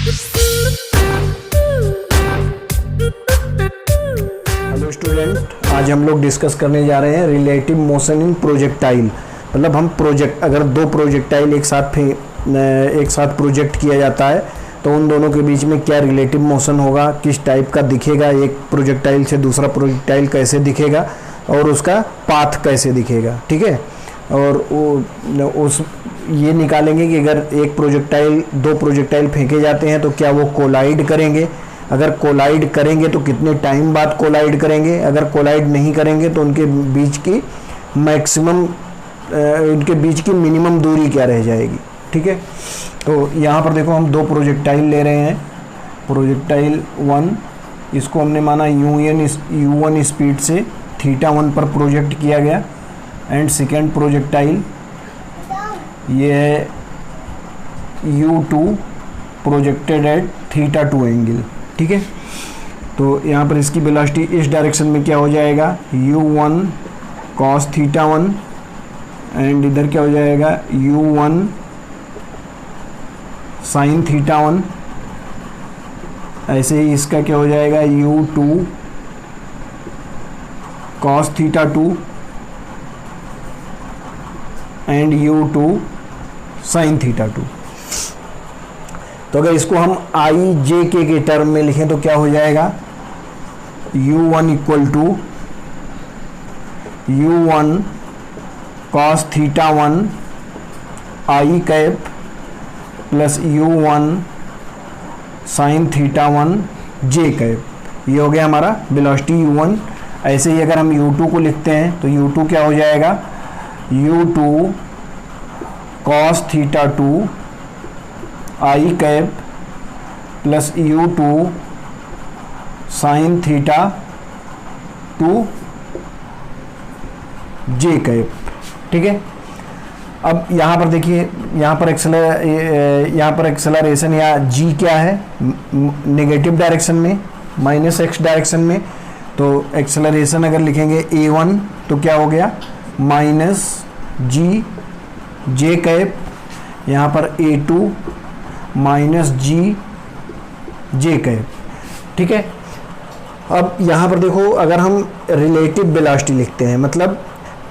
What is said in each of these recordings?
Hello student, आज हम लोग डिस्कस करने जा रहे हैं रिलेटिव मोशन इन प्रोजेक्टाइल। मतलब हम अगर दो प्रोजेक्टाइल एक साथ प्रोजेक्ट किया जाता है तो उन दोनों के बीच में क्या रिलेटिव मोशन होगा, किस टाइप का दिखेगा, एक प्रोजेक्टाइल से दूसरा प्रोजेक्टाइल कैसे दिखेगा और उसका पाथ कैसे दिखेगा। ठीक है, और ये निकालेंगे कि अगर दो प्रोजेक्टाइल फेंके जाते हैं तो क्या वो कोलाइड करेंगे, अगर कोलाइड करेंगे तो कितने टाइम बाद कोलाइड करेंगे, अगर कोलाइड नहीं करेंगे तो उनके बीच की मिनिमम दूरी क्या रह जाएगी। ठीक है, तो यहाँ पर देखो हम दो प्रोजेक्टाइल ले रहे हैं। प्रोजेक्टाइल 1, इसको हमने माना u1 स्पीड से θ1 पर प्रोजेक्ट किया गया, एंड सेकेंड प्रोजेक्टाइल ये है u2 प्रोजेक्टेड एट θ2 एंगल। ठीक है, तो यहाँ पर इसकी वेलोसिटी इस डायरेक्शन में क्या हो जाएगा, u1 cos θ1, एंड इधर क्या हो जाएगा u1 sin θ1। ऐसे ही इसका क्या हो जाएगा u2 cos θ2 and u2 sin θ2। तो अगर इसको हम आई जे के टर्म में लिखें तो क्या हो जाएगा, u1 equal to u1 cos θ1 i cap plus u1 sin θ1 j cap. ये हो गया हमारा वेलोसिटी u1। ऐसे ही अगर हम u2 को लिखते हैं तो u2 क्या हो जाएगा, u2 cos θ2 आई कैप प्लस u2 sin θ2 जे कैप। ठीक है, अब यहाँ पर देखिए, यहाँ पर एक्सेलरेशन या g क्या है, नेगेटिव डायरेक्शन में, -x डायरेक्शन में। तो एक्सेलरेशन अगर लिखेंगे a1 तो क्या हो गया -g जे कैप, यहाँ पर a2 -g जे कैप। ठीक है, अब यहाँ पर देखो अगर हम रिलेटिव वेलोसिटी लिखते हैं, मतलब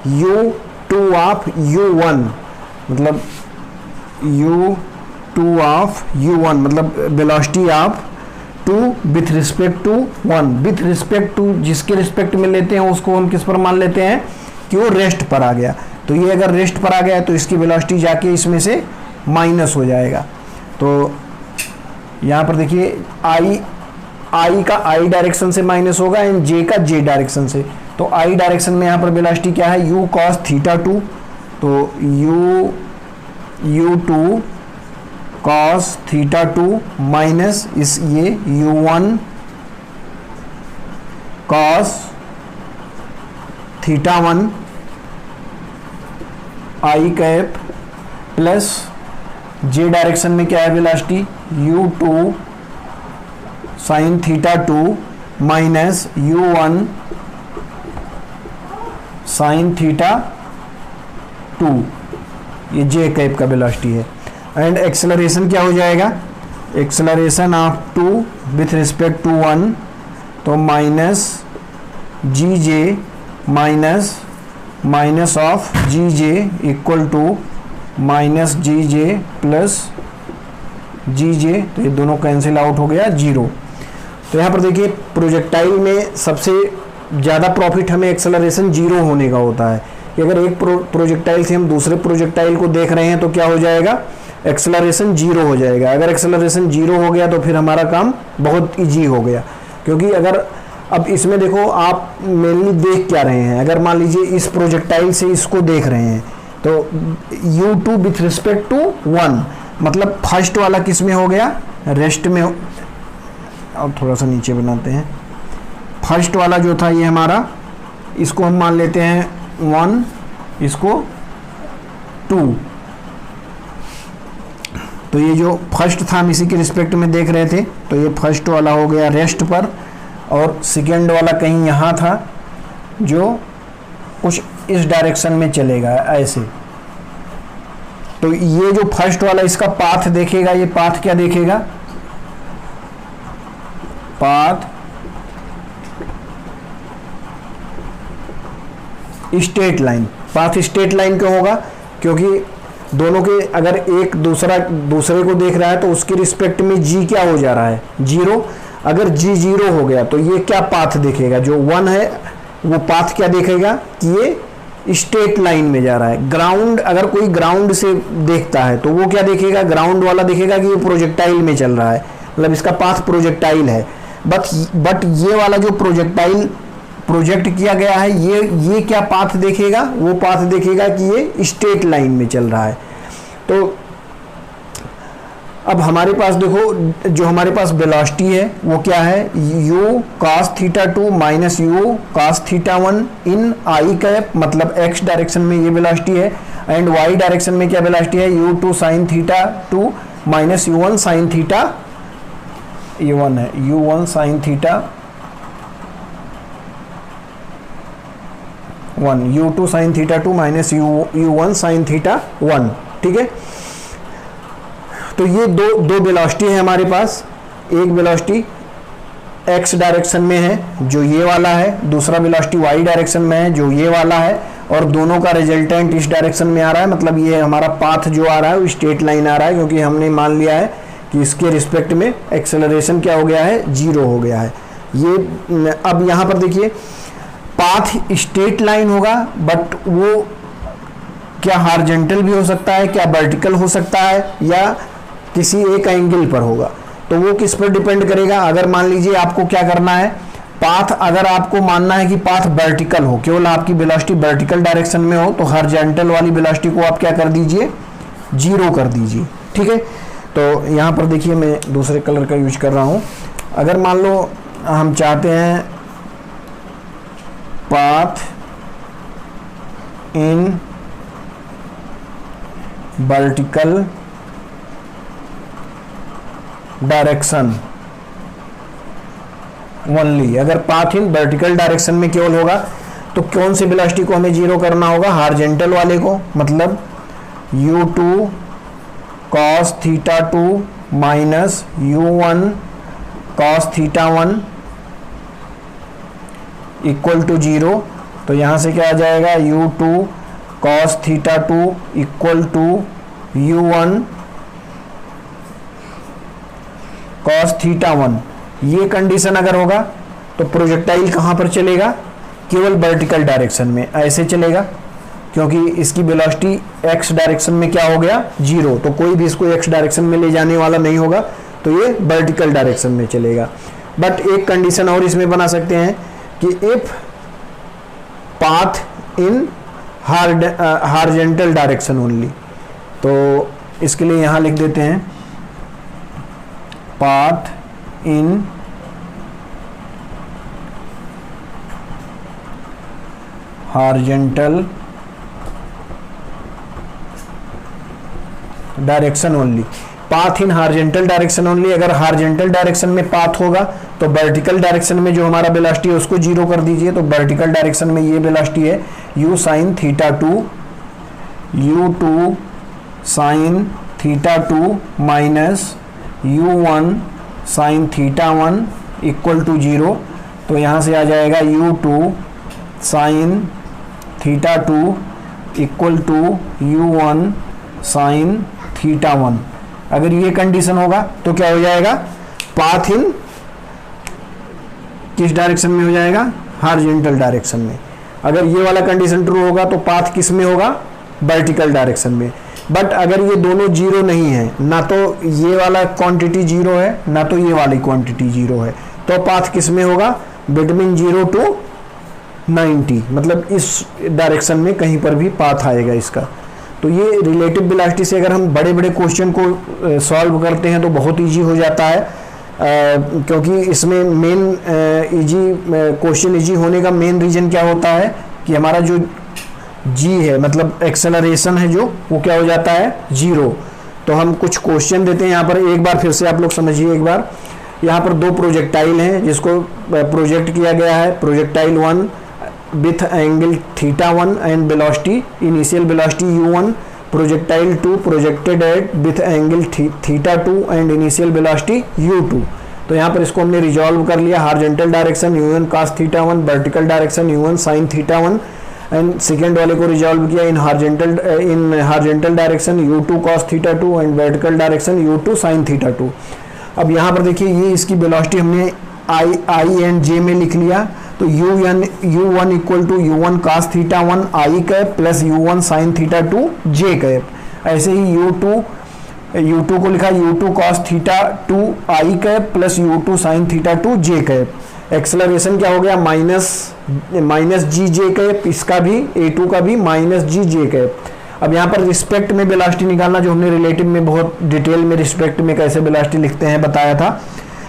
u2 ऑफ u1, मतलब u2 ऑफ u1 मतलब velocity of 2 with respect to 1। With respect to जिसके रिस्पेक्ट में लेते हैं उसको हम किस पर मान लेते हैं कि वो रेस्ट पर आ गया। तो ये अगर रेस्ट पर आ गया तो इसकी वेलोसिटी जाके इसमें से माइनस हो जाएगा। तो यहाँ पर देखिए आई का आई डायरेक्शन से माइनस होगा एंड जे का जे डायरेक्शन से। तो आई डायरेक्शन में यहाँ पर वेलोसिटी क्या है, u cos θ2, तो u2 cos θ2 माइनस ये u1 cos θ1 i cap plus J direction में क्या है velocity u2 sin θ2 minus u1 sin θ2, ये जे कैप का वेलोसिटी है। एंड एक्सेलरेशन क्या हो जाएगा, acceleration of 2 with respect to 1, तो minus g j minus of g j equal to minus g j plus g j, तो ये दोनों कैंसिल आउट हो गया 0। तो यहाँ पर देखिए प्रोजेक्टाइल में सबसे ज़्यादा प्रॉफिट हमें एक्सेलरेशन 0 होने का होता है कि अगर एक प्रोजेक्टाइल से हम दूसरे प्रोजेक्टाइल को देख रहे हैं तो क्या हो जाएगा, एक्सेलरेशन 0 हो जाएगा। अगर एक्सेलरेशन 0 हो गया तो फिर हमारा काम बहुत ईजी हो गया, क्योंकि अगर अब इसमें देखो आप मेनली देख क्या रहे हैं, अगर मान लीजिए इस प्रोजेक्टाइल से इसको देख रहे हैं तो u2 विथ रिस्पेक्ट टू 1, मतलब फर्स्ट वाला किस में हो गया, रेस्ट में। अब थोड़ा सा नीचे बनाते हैं, फर्स्ट वाला जो था ये हमारा, इसको हम मान लेते हैं 1, इसको 2। तो ये जो फर्स्ट था हम इसी के रिस्पेक्ट में देख रहे थे, तो ये फर्स्ट वाला हो गया रेस्ट पर, और सेकेंड वाला कहीं यहाँ था जो कुछ इस डायरेक्शन में चलेगा ऐसे। तो ये जो फर्स्ट वाला इसका पाथ देखेगा, ये पाथ क्या देखेगा, path straight line. Path straight line क्यों होगा? क्योंकि दोनों के अगर एक दूसरे को देख रहा है तो उसके रिस्पेक्ट में जी क्या हो जा रहा है? 0। अगर जी 0 हो गया तो ये क्या पाथ देखेगा? जो 1 है वो पाथ क्या देखेगा कि ये स्ट्रेट लाइन में जा रहा है। ग्राउंड, अगर कोई ग्राउंड से देखता है तो वो क्या देखेगा? ग्राउंड वाला देखेगा कि ये प्रोजेक्टाइल में चल रहा है, मतलब इसका पाथ प्रोजेक्टाइल है। बट ये वाला जो प्रोजेक्टाइल प्रोजेक्ट किया गया है ये क्या पाथ देखेगा? वो पाथ देखेगा कि ये स्ट्रेट लाइन में चल रहा है। तो अब हमारे पास देखो, जो हमारे पास वेलोसिटी है वो क्या है? u cos theta 2 minus u cos theta 1 इन आई कैप, मतलब x डायरेक्शन में ये वेलोसिटी है, एंड y डायरेक्शन में क्या वेलोसिटी है? u2 sin theta 2 minus u1 sin theta, u1 है u1 sin theta 1, u2 sin theta 2 minus u1 sin theta 1। ठीक है, तो ये दो वेलोसिटी है हमारे पास। एक वेलोसिटी x डायरेक्शन में है जो ये वाला है, दूसरा वेलोसिटी y डायरेक्शन में है जो ये वाला है, और दोनों का रिजल्टेंट इस डायरेक्शन में आ रहा है। मतलब ये हमारा पाथ जो आ रहा है वो स्ट्रेट लाइन आ रहा है, क्योंकि हमने मान लिया है कि इसके रिस्पेक्ट में एक्सेलरेशन क्या हो गया है? 0 हो गया है। ये अब यहाँ पर देखिए, पाथ स्ट्रेट लाइन होगा, बट वो क्या हॉरिजॉन्टल भी हो सकता है, क्या वर्टिकल हो सकता है, या किसी एक एंगल पर होगा। तो वो किस पर डिपेंड करेगा? अगर मान लीजिए आपको क्या करना है, पाथ अगर आपको मानना है कि पाथ वर्टिकल हो, केवल आपकी वेलोसिटी वर्टिकल डायरेक्शन में हो, तो हॉरिजॉन्टल वाली वेलोसिटी को आप क्या कर दीजिए? 0 कर दीजिए। ठीक है, तो यहाँ पर देखिए मैं दूसरे कलर का यूज कर रहा हूँ। अगर मान लो हम चाहते हैं path in vertical direction only, अगर पाथ इन वर्टिकल डायरेक्शन में केवल होगा तो कौन सी वेलोसिटी को हमें 0 करना होगा? हॉरिजॉन्टल वाले को, मतलब u2 cos theta 2 minus u1 cos theta 1 equal to 0। तो यहां से क्या आ जाएगा? u2 cos theta 2 equal to u1 cos theta 1। ये कंडीशन अगर होगा तो प्रोजेक्टाइल कहां पर चलेगा? केवल वर्टिकल डायरेक्शन में ऐसे चलेगा, क्योंकि इसकी वेलोसिटी x डायरेक्शन में क्या हो गया? 0। तो कोई भी इसको x डायरेक्शन में ले जाने वाला नहीं होगा, तो ये वर्टिकल डायरेक्शन में चलेगा। बट एक कंडीशन और इसमें बना सकते हैं कि if path in horizontal direction only, तो इसके लिए यहां लिख देते हैं path in horizontal direction only. Path in horizontal direction only, अगर हॉरिजॉन्टल डायरेक्शन में पाथ होगा तो वर्टिकल डायरेक्शन में जो हमारा वेलोसिटी है उसको 0 कर दीजिए। तो वर्टिकल डायरेक्शन में ये वेलोसिटी है u sin theta 2, u2 sin theta 2 minus u1 sin theta 1 equal to 0। तो यहाँ से आ जाएगा u2 sin theta 2 equal to u1 sin theta 1। अगर ये कंडीशन होगा तो क्या हो जाएगा? पाथ इन किस डायरेक्शन में हो जाएगा? हॉरिजॉन्टल डायरेक्शन में। अगर ये वाला कंडीशन ट्रू होगा तो पाथ किस में होगा? वर्टिकल डायरेक्शन में। बट अगर ये दोनों 0 नहीं है, ना तो ये वाला क्वांटिटी 0 है ना तो ये वाली क्वांटिटी 0 है, तो पाथ किस में होगा? बिटवीन 0 टू 90, मतलब इस डायरेक्शन में कहीं पर भी पाथ आएगा इसका। तो ये रिलेटिव वेलोसिटी से अगर हम बड़े बड़े क्वेश्चन को सॉल्व करते हैं तो बहुत इजी हो जाता है, क्योंकि इसमें मेन क्वेश्चन इजी होने का मेन रीजन क्या होता है कि हमारा जो g है, मतलब एक्सेलरेशन है जो, वो क्या हो जाता है? 0। तो हम कुछ क्वेश्चन देते हैं यहाँ पर, एक बार फिर से आप लोग समझिए। एक बार यहाँ पर 2 प्रोजेक्टाइल हैं जिसको प्रोजेक्ट किया गया है। Projectile 1 with angle theta 1 and velocity, initial velocity u1। Projectile 2 projected at with angle theta 2 and initial velocity u2। तो तो यहाँ पर इसको हमने रिजॉल्व कर लिया। Horizontal direction u1 cos theta 1, vertical direction u1 sin theta 1, and second वाले को रिजॉल्व किया in horizontal direction u2 cos theta 2 and vertical direction u2 sin theta 2। अब यहाँ पर देखिए ये इसकी वेलोसिटी हमने आई एंड जे में लिख लिया। तो u1 equal to u1 cos theta 1 i cap plus u1 sin theta 2 j cap. ऐसे ही u2 को लिखा u2 cos theta 2 i cap plus u2 sin theta 2 j cap. Acceleration क्या हो गया माइनस जी जे कैप, इसका भी a2 का भी माइनस जी जे कैप। अब यहाँ पर रिस्पेक्ट में वेलोसिटी निकालना, जो हमने रिलेटिव में बहुत डिटेल में रिस्पेक्ट में कैसे वेलोसिटी लिखते हैं बताया था।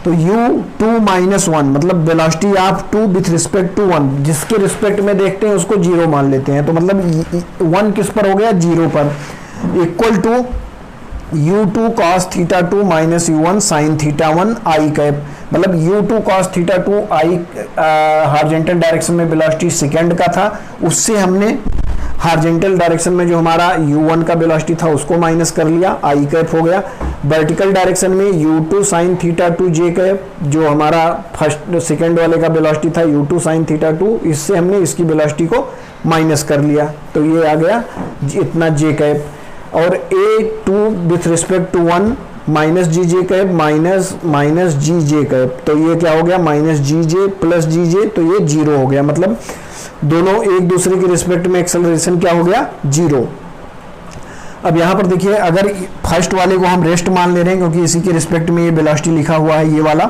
तो u2 माइनस 1 मतलब velocity of 2 with respect to 1, जिसके रिस्पेक्ट में देखते हैं उसको 0 मान लेते हैं। तो मतलब 1 किस पर हो गया 0 पर, equal to u2 cos theta 2 minus u1 sin theta 1 i cap. मतलब u2 cos theta 2 i horizontal direction में वेलोसिटी सेकेंड का था, उससे हमने हॉरिजॉन्टल डायरेक्शन में जो हमारा u1 का वेलोसिटी था उसको माइनस कर लिया, आई कैप हो गया। वर्टिकल डायरेक्शन में u2 sin theta 2 j cap, जो हमारा फर्स्ट सेकेंड वाले का वेलोसिटी था u2 sin थीटा 2, इससे हमने इसकी वेलोसिटी को माइनस कर लिया। तो ये आ गया इतना जे कैप। और a2 with respect to 1 minus g j cap minus g j cap. तो ये क्या हो गया minus g j plus g j, तो ये 0 हो गया। मतलब दोनों एक दूसरे के रिस्पेक्ट में एक्सेलरेशन क्या हो गया 0। अब यहाँ पर देखिए अगर फर्स्ट वाले को हम रेस्ट मान ले रहे हैं, क्योंकि इसी के रिस्पेक्ट में ये वेलोसिटी लिखा हुआ है ये वाला,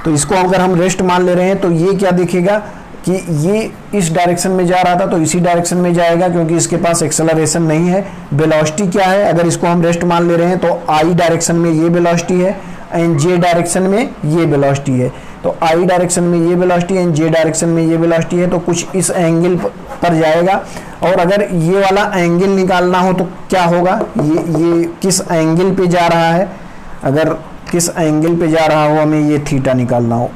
तो इसको अगर हम रेस्ट मान ले रहे हैं तो ये क्या दिखेगा कि ये इस डायरेक्शन में जा रहा था तो इसी डायरेक्शन में जाएगा, क्योंकि इसके पास एक्सेलरेशन नहीं है। वेलोसिटी क्या है, अगर इसको हम रेस्ट मान ले रहे हैं तो आई डायरेक्शन में ये वेलोसिटी है एंड जे डायरेक्शन में ये वेलोसिटी है। तो आई डायरेक्शन में ये वेलोसिटी एंड जे डायरेक्शन में ये वेलोसिटी है, तो कुछ इस एंगल पर जाएगा। और अगर ये वाला एंगल निकालना हो तो क्या होगा, ये किस एंगल पे जा रहा है, अगर किस एंगल पे जा रहा हो हमें ये थीटा निकालना हो,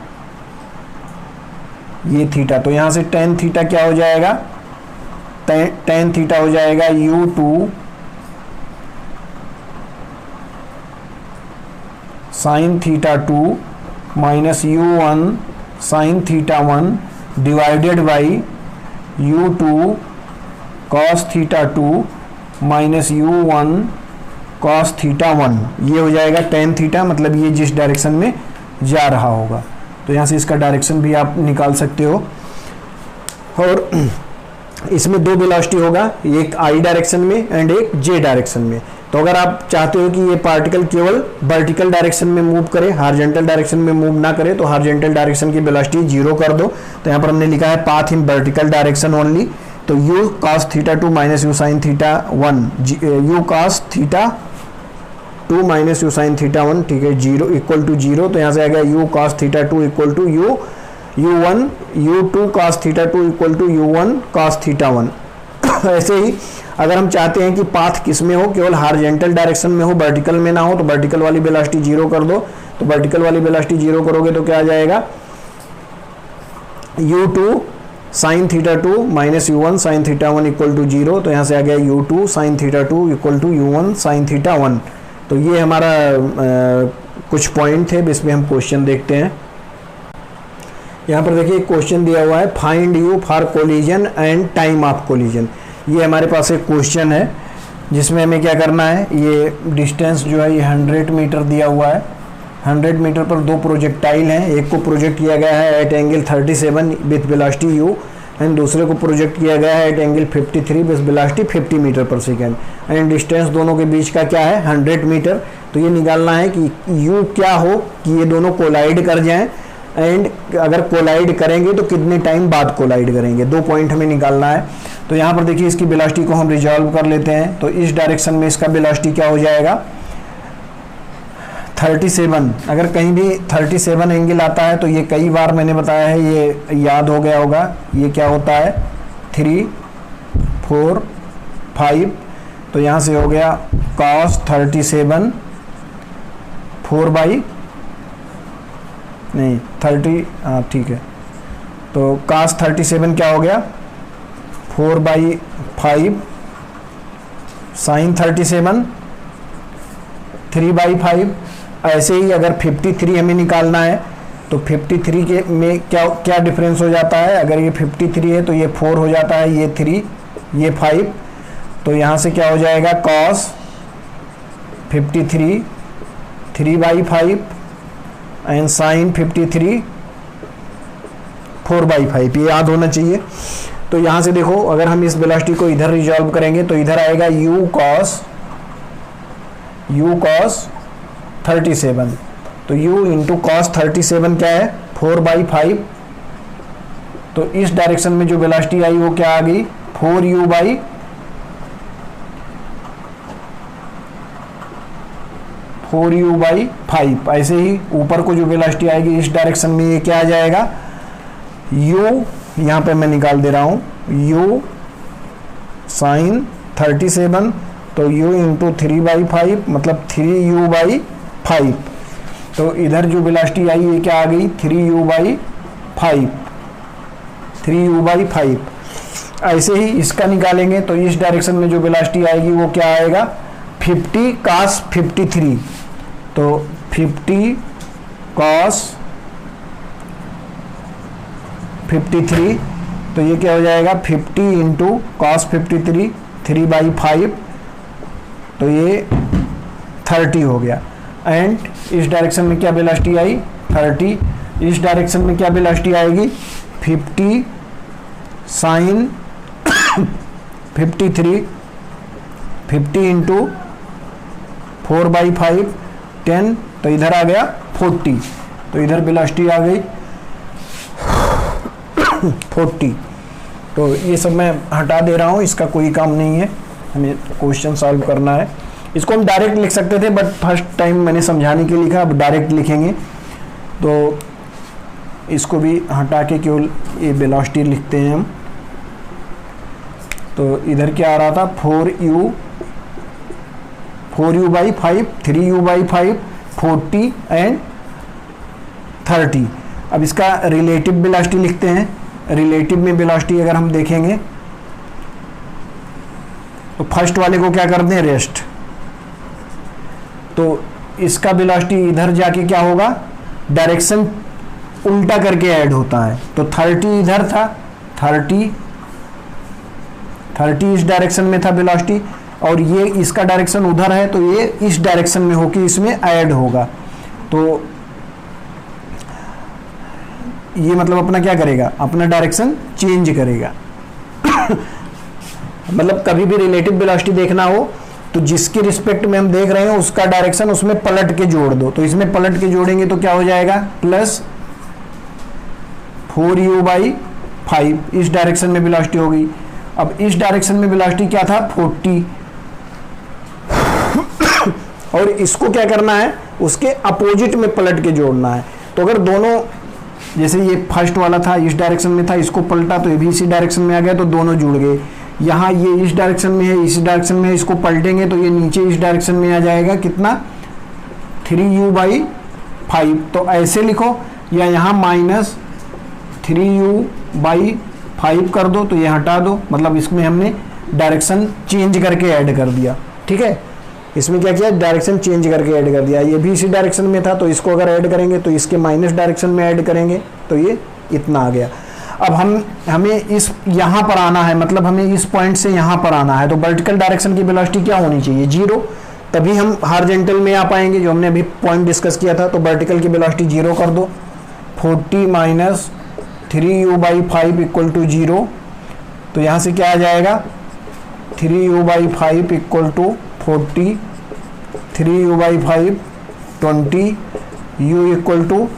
ये थीटा, तो यहाँ से टेन थीटा क्या हो जाएगा, टेन थीटा हो जाएगा u2 sine theta 2 minus u1 sine theta 1 divided by u2 cos theta 2 minus u1 cos theta 1। ये हो जाएगा टेन थीटा, मतलब ये जिस डायरेक्शन में जा रहा होगा। तो यहाँ से इसका डायरेक्शन भी आप निकाल सकते हो। और इसमें दो वेलोसिटी होगा, एक आई डायरेक्शन में एंड एक जे डायरेक्शन में। तो अगर आप चाहते हो कि ये पार्टिकल केवल वर्टिकल डायरेक्शन में मूव करे, हॉरिजॉन्टल डायरेक्शन में मूव ना करे, तो हॉरिजॉन्टल डायरेक्शन की वेलोसिटी 0 कर दो। तो यहाँ पर हमने लिखा है path in vertical direction only. तो u cos theta 2 minus u sin theta 1, u cos theta 2 minus u sin theta 1, ठीक है, 0 इक्वल टू 0। तो यहाँ से आ गया u cos theta 2 equal to u2 cos theta 2 equal to u1 cos theta 1। ऐसे ही अगर हम चाहते हैं कि पाथ किस में हो, केवल हॉरिजॉन्टल डायरेक्शन में हो, वर्टिकल में ना हो, तो वर्टिकल वाली वेलोसिटी 0 कर दो। तो वर्टिकल वाली वेलोसिटी 0 करोगे तो क्या आ जाएगा, u2 sine theta 2 minus u1 sine theta 1 equal to 0। तो यहाँ से आ गया u2 sine theta 2 equal to u1 sine theta 1। तो ये हमारा कुछ पॉइंट थे, इसमें हम क्वेश्चन देखते हैं। यहाँ पर देखिए क्वेश्चन दिया हुआ है, find u for collision and time of collision. ये हमारे पास एक क्वेश्चन है जिसमें हमें क्या करना है, ये डिस्टेंस जो है ये 100 मीटर दिया हुआ है। 100 मीटर पर दो प्रोजेक्टाइल हैं, एक को प्रोजेक्ट किया गया है at angle 37 with velocity u and दूसरे को प्रोजेक्ट किया गया है at angle 53 with velocity 50 metre पर सेकेंड, एंड डिस्टेंस दोनों के बीच का क्या है 100 मीटर। तो ये निकालना है कि u क्या हो कि ये दोनों कोलाइड कर जाएं, एंड अगर कोलाइड करेंगे तो कितने टाइम बाद कोलाइड करेंगे, दो पॉइंट हमें निकालना है। तो यहाँ पर देखिए इसकी वेलोसिटी को हम रिजॉल्व कर लेते हैं। तो इस डायरेक्शन में इसका वेलोसिटी क्या हो जाएगा 37। अगर कहीं भी 37 एंगल आता है तो ये कई बार मैंने बताया है, ये याद हो गया होगा, ये क्या होता है 3 4 5। तो यहाँ से हो गया cos 37 4 बाई नहीं 30, हाँ ठीक है। तो cos 37 क्या हो गया 4/5 sin 37 3/5। ऐसे ही अगर 53 हमें निकालना है तो 53 के में क्या क्या डिफरेंस हो जाता है, अगर ये 53 है तो ये 4 हो जाता है, ये 3, ये 5, तो यहाँ से क्या हो जाएगा cos 53 3/5 एंड sin 53 4/5, ये याद होना चाहिए। तो यहाँ से देखो अगर हम इस वेलोसिटी को इधर रिजॉल्व करेंगे तो इधर आएगा u cos 37, तो u इंटू cos 37 क्या है 4/5, तो इस डायरेक्शन में जो वेलोसिटी आई वो क्या आ गई 4u/5। ऐसे ही ऊपर को जो वेलोसिटी आएगी इस डायरेक्शन में ये क्या आ जाएगा u, यहाँ पे मैं निकाल दे रहा हूँ u sin 37, तो u इंटू 3/5 मतलब 3u/5, तो इधर जो वेलोसिटी आई ये क्या आ गई 3u/5। ऐसे ही इसका निकालेंगे तो इस डायरेक्शन में जो वेलोसिटी आएगी वो क्या आएगा 50 cos 53, तो 50 cos 53, तो ये क्या हो जाएगा 50 इंटू cos 53 3/5, तो ये 30 हो गया। एंड इस डायरेक्शन में क्या वेलोसिटी आई 30, इस डायरेक्शन में क्या वेलोसिटी आएगी 50 sin 53, 50 इंटू 4/5 10, तो इधर आ गया 40, तो इधर वेलोसिटी आ गई 40। तो ये सब मैं हटा दे रहा हूँ, इसका कोई काम नहीं है, हमें क्वेश्चन सॉल्व करना है। इसको हम डायरेक्ट लिख सकते थे बट फर्स्ट टाइम मैंने समझाने के लिए लिखा, अब डायरेक्ट लिखेंगे तो इसको भी हटा के केवल ये वेलोसिटी लिखते हैं हम। तो इधर क्या आ रहा था 4u/5 3u/5 40 एंड 30। अब इसका रिलेटिव वेलोसिटी लिखते हैं। रिलेटिव में वेलोसिटी अगर हम देखेंगे तो फर्स्ट वाले को क्या कर दें रेस्ट, तो इसका वेलोसिटी इधर जाके क्या होगा डायरेक्शन उल्टा करके ऐड होता है, तो 30 इधर था, 30 इस डायरेक्शन में था वेलोसिटी, और ये इसका डायरेक्शन उधर है तो ये इस डायरेक्शन में होके इसमें ऐड होगा। तो ये मतलब अपना क्या करेगा अपना डायरेक्शन चेंज करेगा। मतलब कभी भी रिलेटिव वेलोसिटी देखना हो तो जिसके रिस्पेक्ट में हम देख रहे हैं उसका डायरेक्शन उसमें पलट के जोड़ दो, तो इसमें पलट के जोड़ेंगे तो क्या हो जाएगा प्लस 4u/5, इस डायरेक्शन में वेलोसिटी होगी। अब इस डायरेक्शन में वेलोसिटी क्या था 40, और इसको क्या करना है उसके अपोजिट में पलट के जोड़ना है। तो अगर दोनों जैसे ये फर्स्ट वाला था इस डायरेक्शन में था, इसको पलटा तो ये भी इसी डायरेक्शन में आ गया, तो दोनों जुड़ गए। यहाँ ये इस डायरेक्शन में है इस डायरेक्शन में है, इसको पलटेंगे तो ये नीचे इस डायरेक्शन में आ जाएगा कितना 3u/5। तो ऐसे लिखो, या यहाँ माइनस 3u/5 कर दो, तो ये हटा दो, मतलब इसमें हमने डायरेक्शन चेंज करके ऐड कर दिया। ठीक है, इसमें क्या किया डायरेक्शन चेंज करके ऐड कर दिया। ये भी इसी डायरेक्शन में था तो इसको अगर ऐड करेंगे तो इसके माइनस डायरेक्शन में ऐड करेंगे तो ये इतना आ गया। अब हमें इस यहाँ पर आना है, मतलब हमें इस पॉइंट से यहाँ पर आना है, तो वर्टिकल डायरेक्शन की वेलोसिटी क्या होनी चाहिए 0, तभी हम हॉरिजॉन्टल में आ पाएंगे, जो हमने अभी पॉइंट डिस्कस किया था। तो वर्टिकल की वेलोसिटी 0 कर दो, 40 माइनस 3u/5 इक्वल टू 0, तो यहाँ से क्या आ जाएगा 3u/5 equal to 40, 3u/5 20, u equal to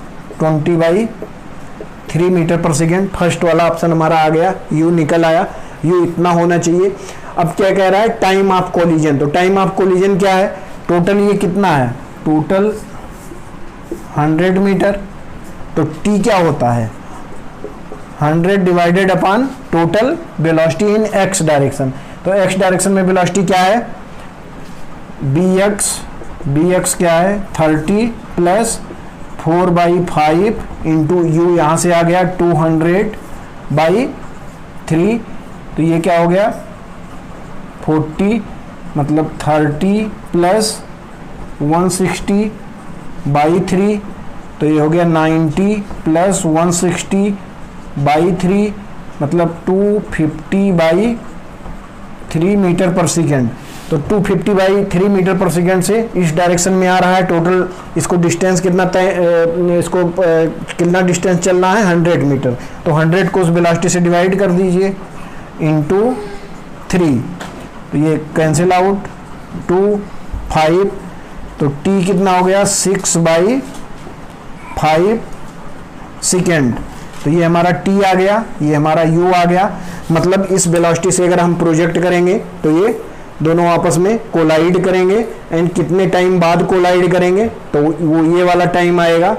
20/3 metre पर सेकेंड। फर्स्ट वाला ऑप्शन हमारा आ गया, u निकल आया, u इतना होना चाहिए। अब क्या कह रहा है टाइम ऑफ कोलिजन, तो टाइम ऑफ कोलिजन क्या है टोटल ये कितना है टोटल 100 मीटर, तो t क्या होता है 100 डिवाइडेड अपॉन टोटल वेलोसिटी इन x डायरेक्शन। तो x डायरेक्शन में वेलोसिटी क्या है bx क्या है 30 प्लस 4/5 इंटू u, यहाँ से आ गया 200/3, तो ये क्या हो गया 40 मतलब 30 प्लस 160/3 तो ये हो गया 90 प्लस 160 बाई 3 मतलब 250 बाई 3 मीटर पर सेकेंड। तो 250 बाई 3 मीटर पर सेकेंड से इस डायरेक्शन में आ रहा है। टोटल इसको डिस्टेंस कितना इसको कितना डिस्टेंस चलना है 100 मीटर। तो 100 को उस वेलोसिटी से डिवाइड कर दीजिए इंटू 3, तो ये कैंसिल आउट 2 5, तो t कितना हो गया 6 बाई 5 सेकेंड। तो ये हमारा t आ गया, ये हमारा u आ गया। मतलब इस वेलोसिटी से अगर हम प्रोजेक्ट करेंगे तो ये दोनों आपस में कोलाइड करेंगे। एंड कितने टाइम बाद कोलाइड करेंगे, तो वो ये वाला टाइम आएगा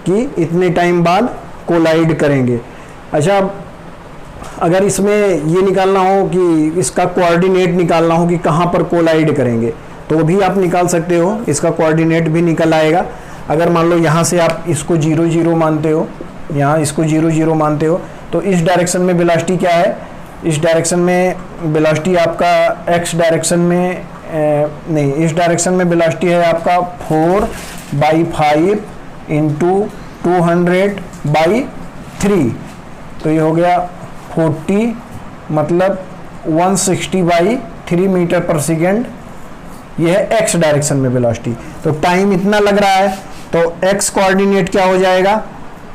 कि इतने टाइम बाद कोलाइड करेंगे। अच्छा, अगर इसमें ये निकालना हो कि इसका कोऑर्डिनेट निकालना हो कि कहाँ पर कोलाइड करेंगे, तो भी आप निकाल सकते हो, इसका कोऑर्डिनेट भी निकल आएगा। अगर मान लो यहाँ से आप इसको 0 0 मानते हो, यहाँ इसको 0 0 मानते हो, तो इस डायरेक्शन में वेलोसिटी क्या है, इस डायरेक्शन में वेलोसिटी आपका x डायरेक्शन में नहीं, इस डायरेक्शन में वेलोसिटी है आपका 4 बाई 5 इंटू 200 बाई 3, तो ये हो गया 40 मतलब 160 बाई 3 मीटर पर सेकेंड। ये है x डायरेक्शन में वेलोसिटी। तो टाइम इतना लग रहा है, तो x कोऑर्डिनेट क्या हो जाएगा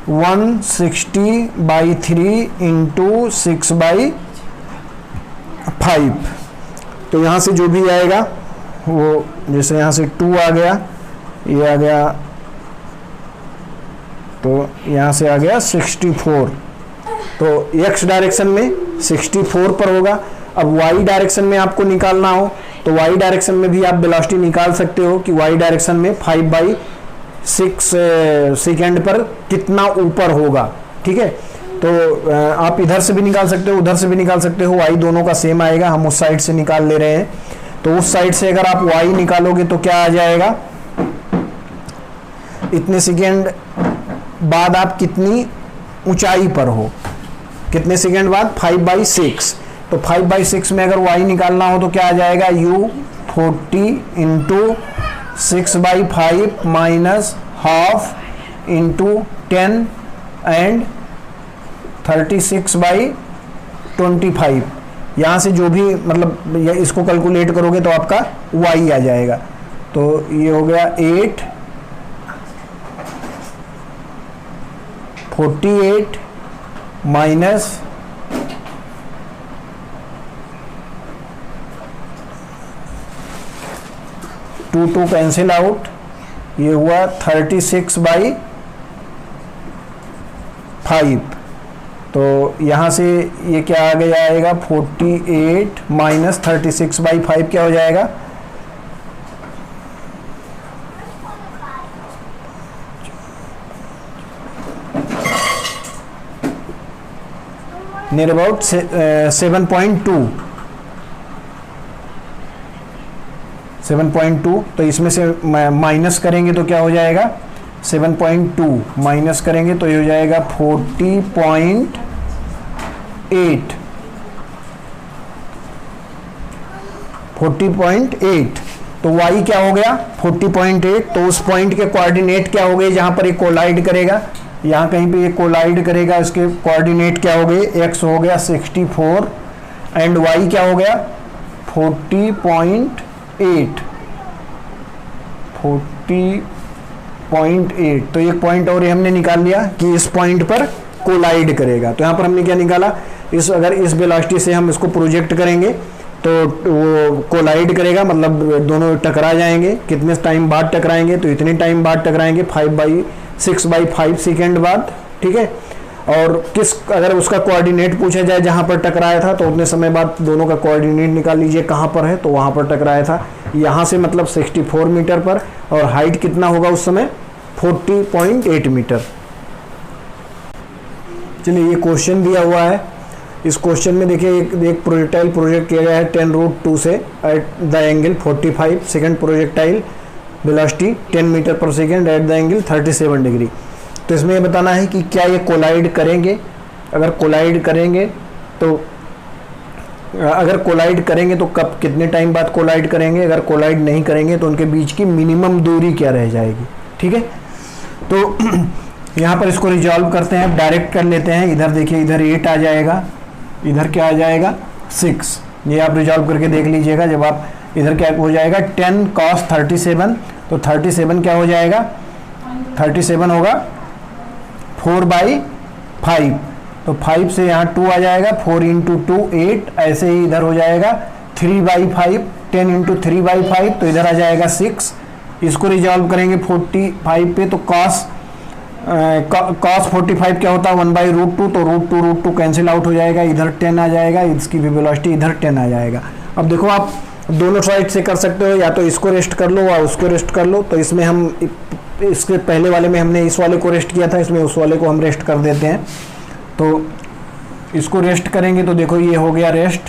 160 बाई 3 इंटू 6 बाई 5। तो यहाँ से जो भी आएगा वो, जैसे यहाँ से 2 आ गया, ये आ गया, तो यहाँ से आ गया 64। तो x डायरेक्शन में 64 पर होगा। अब y डायरेक्शन में आपको निकालना हो तो y डायरेक्शन में भी आप वेलोसिटी निकाल सकते हो कि y डायरेक्शन में 5 बाई 6 सेकेंड पर कितना ऊपर होगा। ठीक है, तो आप इधर से भी निकाल सकते हो, उधर से भी निकाल सकते हो, y दोनों का सेम आएगा। हम उस साइड से निकाल ले रहे हैं, तो उस साइड से अगर आप y निकालोगे तो क्या आ जाएगा, इतने सेकेंड बाद आप कितनी ऊंचाई पर हो, कितने सेकेंड बाद 5 बाई 6। तो 5 बाई 6 में अगर y निकालना हो तो क्या आ जाएगा u 40 into 6 by 5 minus half into 10 and 36 by 25। यहाँ से जो भी मतलब इसको कैलकुलेट करोगे तो आपका y आ जाएगा। तो ये हो गया 8 48 माइनस 2 कैंसिल आउट, ये हुआ 36 बाई 5। तो यहाँ से ये क्या आगे आएगा 48 माइनस 36 बाई 5 क्या हो जाएगा, नियर अबाउट 7.2। तो इसमें से माइनस करेंगे तो क्या हो जाएगा 7.2 माइनस करेंगे तो ये हो जाएगा 40.8। तो y क्या हो गया 40.8। तो उस पॉइंट के कोऑर्डिनेट क्या हो गए जहां पर ये कोलाइड करेगा, यहाँ कहीं पे ये कोलाइड करेगा, इसके कोऑर्डिनेट क्या हो गए, x हो गया 64 एंड y क्या हो गया 40.8। तो एक पॉइंट और हमने निकाल लिया कि इस पॉइंट पर कोलाइड करेगा। तो यहाँ पर हमने क्या निकाला, अगर इस वेलोसिटी से हम इसको प्रोजेक्ट करेंगे तो वो कोलाइड करेगा, मतलब दोनों टकरा जाएंगे। कितने टाइम बाद टकराएंगे, तो इतने टाइम बाद टकराएंगे 6 बाई 5 सेकेंड बाद। ठीक है, और अगर उसका कोऑर्डिनेट पूछा जाए जहां पर टकराया था तो उतने समय बाद दोनों का कोऑर्डिनेट निकाल लीजिए कहां पर है, तो वहां पर टकराया था यहां से, मतलब 64 मीटर पर, और हाइट कितना होगा उस समय 40.8 मीटर। चलिए ये क्वेश्चन दिया हुआ है। इस क्वेश्चन में देखिए एक प्रोजेक्टाइल प्रोजेक्ट किया गया है 10√2 से at the angle 45, second projectile velocity 10 metre पर second at the angle 37 degree. तो इसमें ये बताना है कि क्या ये कोलाइड करेंगे, अगर कोलाइड करेंगे तो कब, कितने टाइम बाद कोलाइड करेंगे, अगर कोलाइड नहीं करेंगे तो उनके बीच की मिनिमम दूरी क्या रह जाएगी। ठीक है, तो यहाँ पर इसको रिजॉल्व करते हैं, डायरेक्ट कर लेते हैं। इधर देखिए, इधर 8 आ जाएगा, इधर क्या आ जाएगा 6। ये आप रिजॉल्व करके देख लीजिएगा। जब आप इधर क्या हो जाएगा 10 cos 37, तो 37 क्या हो जाएगा 37 होगा 4/5, तो 5 से यहाँ 2 आ जाएगा, 4 × 2 8, ऐसे ही इधर हो जाएगा 3/5, 10 × 3/5, तो इधर आ जाएगा 6। इसको रिजॉल्व करेंगे 45 पे, तो cos 45 क्या होता है 1/√2, तो √2 कैंसिल आउट हो जाएगा, इधर 10 आ जाएगा, इसकी भी वेलोसिटी इधर 10 आ जाएगा। अब देखो आप दोनों साइड से कर सकते हो, या तो इसको रेस्ट कर लो या उसको रेस्ट कर लो। तो इसमें हम इसके पहले वाले में हमने इस वाले को रेस्ट किया था, इसमें उस वाले को हम रेस्ट कर देते हैं। तो इसको रेस्ट करेंगे तो देखो ये हो गया रेस्ट,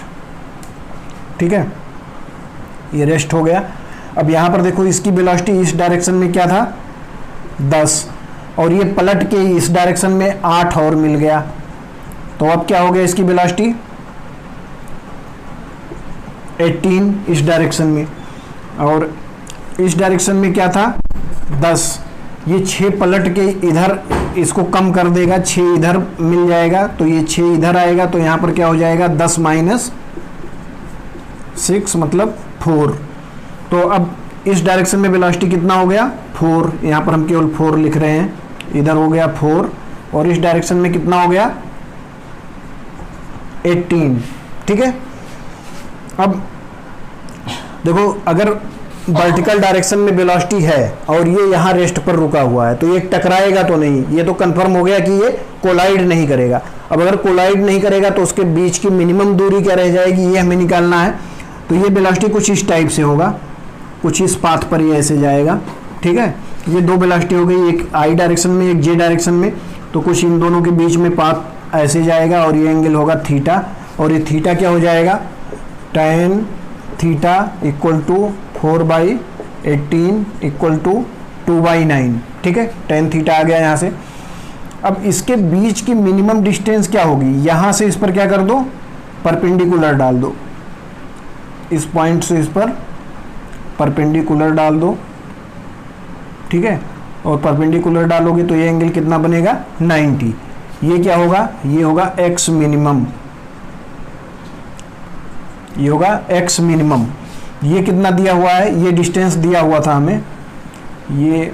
ठीक है, ये रेस्ट हो गया। अब यहाँ पर देखो इसकी वेलोसिटी इस डायरेक्शन में क्या था 10, और ये पलट के इस डायरेक्शन में 8 और मिल गया, तो अब क्या हो गया इसकी वेलोसिटी 18 इस डायरेक्शन में, और इस डायरेक्शन में क्या था 10। ये 6 पलट के इधर इसको कम कर देगा, 6 इधर मिल जाएगा, तो ये 6 इधर आएगा, तो यहाँ पर क्या हो जाएगा 10 - 6 मतलब 4। तो अब इस डायरेक्शन में वेलोसिटी कितना हो गया 4, यहाँ पर हम केवल 4 लिख रहे हैं, इधर हो गया 4, और इस डायरेक्शन में कितना हो गया 18, ठीक है। अब देखो अगर वर्टिकल डायरेक्शन में वेलोसिटी है और ये यहाँ रेस्ट पर रुका हुआ है, तो ये टकराएगा तो नहीं, ये तो कंफर्म हो गया कि ये कोलाइड नहीं करेगा। अब अगर कोलाइड नहीं करेगा तो उसके बीच की मिनिमम दूरी क्या रह जाएगी, ये हमें निकालना है। तो ये वेलोसिटी कुछ इस टाइप से होगा, कुछ इस पाथ पर ये ऐसे जाएगा, ठीक है। ये दो वेलोसिटी हो गई, एक आई डायरेक्शन में एक जे डायरेक्शन में, तो कुछ इन दोनों के बीच में पाथ ऐसे जाएगा, और ये एंगल होगा थीटा, और ये थीटा क्या हो जाएगा tan थीटा = 4/18 = 2/9, ठीक है। tan थीटा आ गया यहाँ से। अब इसके बीच की मिनिमम डिस्टेंस क्या होगी, यहाँ से इस पर क्या कर दो परपेंडिकुलर डाल दो, इस पॉइंट से इस पर परपेंडिकुलर डाल दो, ठीक है। और परपेंडिकुलर डालोगे तो ये एंगल कितना बनेगा 90। ये क्या होगा, ये होगा x मिनिमम, ये होगा x मिनिमम। ये कितना दिया हुआ है, ये डिस्टेंस दिया हुआ था हमें, ये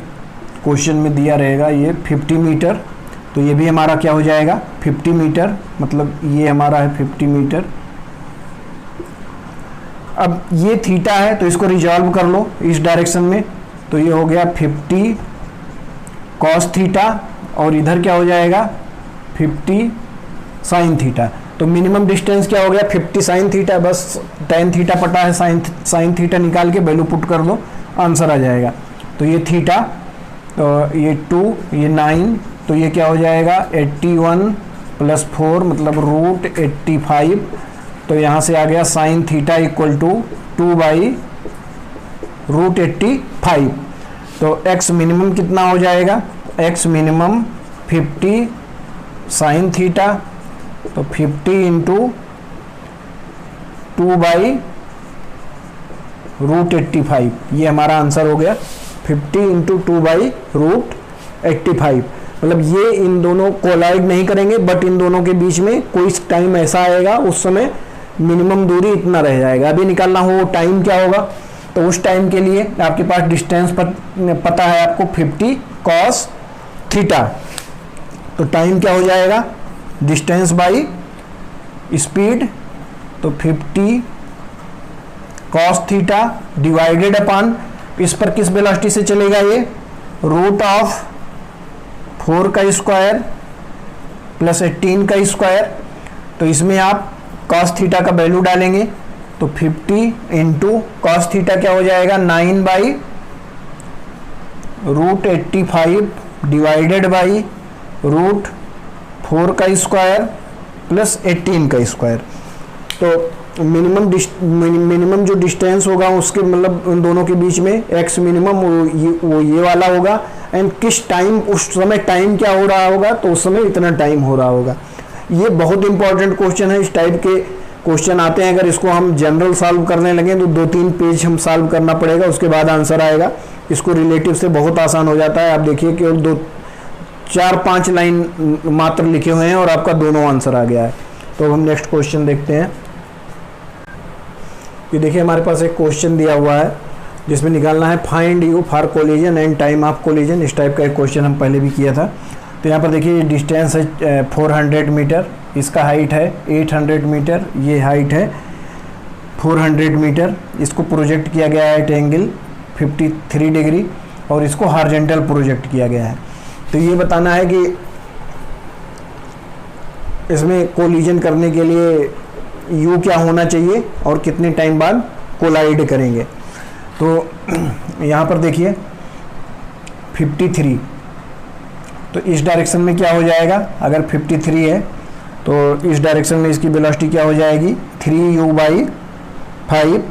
क्वेश्चन में दिया रहेगा ये 50 मीटर, तो ये भी हमारा क्या हो जाएगा 50 मीटर, मतलब ये हमारा है 50 मीटर। अब ये थीटा है तो इसको रिजॉल्व कर लो इस डायरेक्शन में, तो ये हो गया 50 cos थीटा, और इधर क्या हो जाएगा 50 sin थीटा। तो मिनिमम डिस्टेंस क्या हो गया 50 sin थीटा, बस tan थीटा पता है, sin थीटा निकाल के वैल्यू पुट कर दो, आंसर आ जाएगा। तो ये थीटा, तो ये 2, ये 9, तो ये क्या हो जाएगा 81 + 4 मतलब √85, तो यहाँ से आ गया sin थीटा = 2/√85। तो x मिनिमम कितना हो जाएगा, x मिनिमम 50 sin थीटा, तो 50 × 2/√85, ये हमारा आंसर हो गया 50 × 2/√85। मतलब ये इन दोनों कोलाइड नहीं करेंगे, बट इन दोनों के बीच में कोई टाइम ऐसा आएगा उस समय मिनिमम दूरी इतना रह जाएगा। अभी निकालना हो टाइम क्या होगा, तो उस टाइम के लिए आपके पास डिस्टेंस पता है आपको 50 cos थीटा, तो टाइम क्या हो जाएगा डिस्टेंस बाई स्पीड, तो 50 cos थीटा डिवाइडेड अपॉन, इस पर किस वेलोसिटी से चलेगा ये √4 का स्क्वायर + 18 का स्क्वायर, तो इसमें आप cos थीटा का वैल्यू डालेंगे, तो 50 × cos थीटा क्या हो जाएगा 9/√85 डिवाइडेड बाई √4 का स्क्वायर + 18 का स्क्वायर। तो मिनिमम जो डिस्टेंस होगा उसके मतलब उन दोनों के बीच में x मिनिमम वो ये वाला होगा, एंड किस टाइम उस समय टाइम क्या हो रहा होगा, तो उस समय इतना टाइम हो रहा होगा। ये बहुत इंपॉर्टेंट क्वेश्चन है, इस टाइप के क्वेश्चन आते हैं। अगर इसको हम जनरल सॉल्व करने लगे तो 2-3 पेज हम सॉल्व करना पड़ेगा, उसके बाद आंसर आएगा। इसको रिलेटिव से बहुत आसान हो जाता है। आप देखिए कि 4-5 लाइन मात्र लिखे हुए हैं और आपका दोनों आंसर आ गया है। तो हम नेक्स्ट क्वेश्चन देखते हैं। ये देखिए हमारे पास एक क्वेश्चन दिया हुआ है जिसमें निकालना है find you for collision and time of collision. इस टाइप का एक क्वेश्चन हम पहले भी किया था। तो यहाँ पर देखिए डिस्टेंस है 400 मीटर, इसका हाइट है 800 मीटर, ये हाइट है 400 मीटर। इसको प्रोजेक्ट किया गया है एट एंगल 53 डिग्री और इसको हॉरिजॉन्टल प्रोजेक्ट किया गया है। तो ये बताना है कि इसमें कोलिजन करने के लिए यू क्या होना चाहिए और कितने टाइम बाद कोलाइड करेंगे। तो यहाँ पर देखिए 53, तो इस डायरेक्शन में क्या हो जाएगा, अगर 53 है तो इस डायरेक्शन में इसकी वेलोसिटी क्या हो जाएगी 3u/5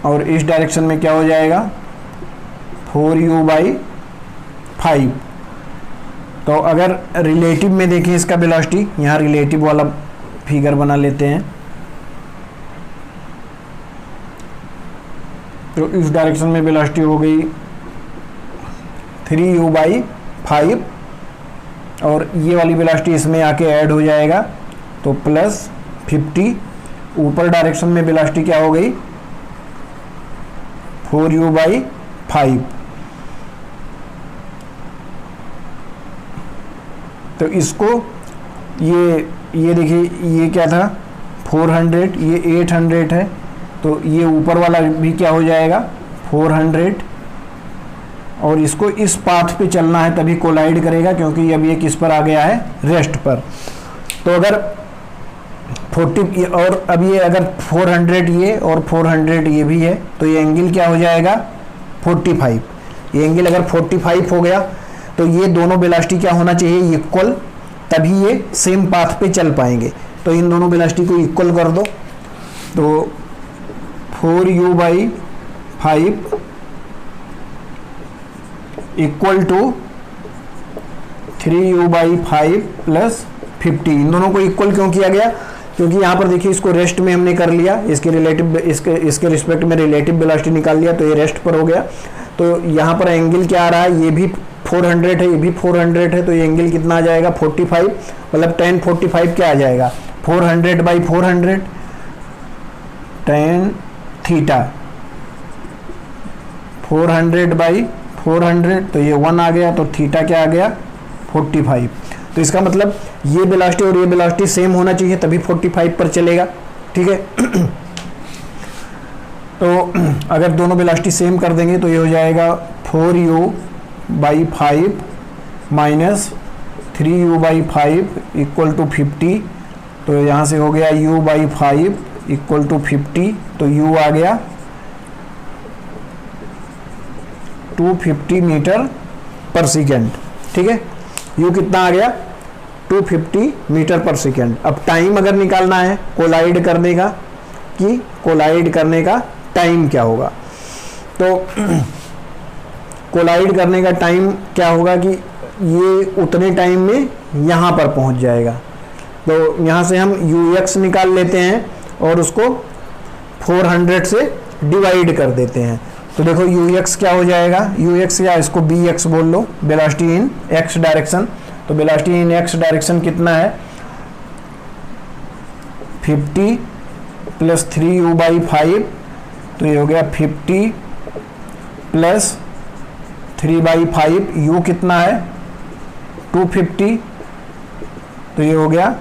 और इस डायरेक्शन में क्या हो जाएगा 4u/5। तो अगर रिलेटिव में देखें इसका वेलोसिटी, यहाँ रिलेटिव वाला फिगर बना लेते हैं। तो इस डायरेक्शन में वेलोसिटी हो गई 3u/5 और ये वाली वेलोसिटी इसमें आके ऐड हो जाएगा तो +50। ऊपर डायरेक्शन में वेलोसिटी क्या हो गई 4u/5। तो इसको ये देखिए ये क्या था 400, ये 800 है, तो ये ऊपर वाला भी क्या हो जाएगा 400 और इसको इस पाथ पे चलना है तभी कोलाइड करेगा, क्योंकि अब ये किस पर आ गया है रेस्ट पर। तो अगर 40 और अब ये अगर 400 ये और 400 ये भी है तो ये एंगल क्या हो जाएगा 45। ये एंगल अगर 45 हो गया तो ये दोनों वेलोसिटी क्या होना चाहिए इक्वल, तभी ये सेम पाथ पे चल पाएंगे। तो इन दोनों वेलोसिटी को इक्वल कर दो। तो 4u/5 इक्वल टू 3u/5 + 50। इन दोनों को इक्वल क्यों किया गया, क्योंकि यहाँ पर देखिए इसको रेस्ट में हमने कर लिया, इसके रिलेटिव इसके रिस्पेक्ट में रिलेटिव वेलोसिटी निकाल लिया, तो ये रेस्ट पर हो गया। तो यहाँ पर एंगल क्या आ रहा है, ये भी 400 है, ये भी 400 है, तो ये एंगल कितना आ जाएगा 45, मतलब tan 45 क्या आ जाएगा 400/400 tan थीटा 400/400, तो ये 1 आ गया, तो थीटा क्या आ गया 45। तो इसका मतलब ये वेलोसिटी और ये वेलोसिटी सेम होना चाहिए तभी 45 पर चलेगा, ठीक है। तो अगर दोनों वेलोसिटी सेम कर देंगे तो ये हो जाएगा 4u/5 - 3u/5 = 50। तो यहाँ से हो गया u/5 = 50, तो u आ गया 250 मीटर पर सेकेंड, ठीक है। u कितना आ गया 250 मीटर पर सेकेंड। अब टाइम अगर निकालना है कोलाइड करने का, कि कोलाइड करने का टाइम क्या होगा, तो कोलाइड करने का टाइम क्या होगा कि ये उतने टाइम में यहाँ पर पहुँच जाएगा। तो यहाँ से हम ux निकाल लेते हैं और उसको 400 से डिवाइड कर देते हैं। तो देखो ux क्या हो जाएगा, ux या इसको bx बोल लो, वेलोसिटी इन x डायरेक्शन। तो वेलोसिटी इन x डायरेक्शन कितना है 50 + 3u/5, तो ये हो गया 50 + 3/5, u कितना है 250, तो ये हो गया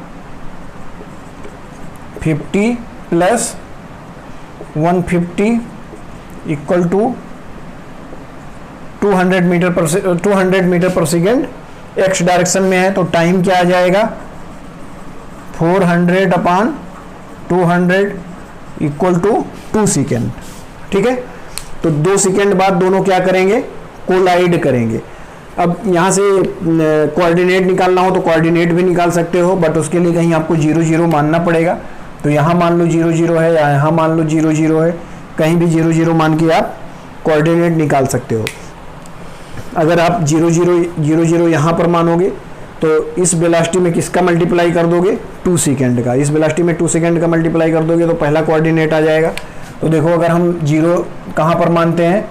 50 + 150 = 200 मीटर पर सेकेंड x डायरेक्शन में है। तो टाइम क्या आ जाएगा 400/200 = 2 सेकेंड, ठीक है। तो 2 सेकेंड बाद दोनों क्या करेंगे कोलाइड करेंगे। अब यहाँ से कोऑर्डिनेट निकालना हो तो कोऑर्डिनेट भी निकाल सकते हो, बट उसके लिए कहीं आपको 0 0 मानना पड़ेगा। तो यहाँ मान लो 0 0 है या यहाँ मान लो 0 0 है, कहीं भी 0 0 मान के आप कोऑर्डिनेट निकाल सकते हो। अगर आप 0 0 0 0 यहाँ पर मानोगे तो इस वेलोसिटी में किसका मल्टीप्लाई कर दोगे 2 सेकेंड का, इस वेलोसिटी में 2 सेकेंड का मल्टीप्लाई कर दोगे तो पहला कोऑर्डिनेट आ जाएगा। तो देखो अगर हम 0 कहाँ पर मानते हैं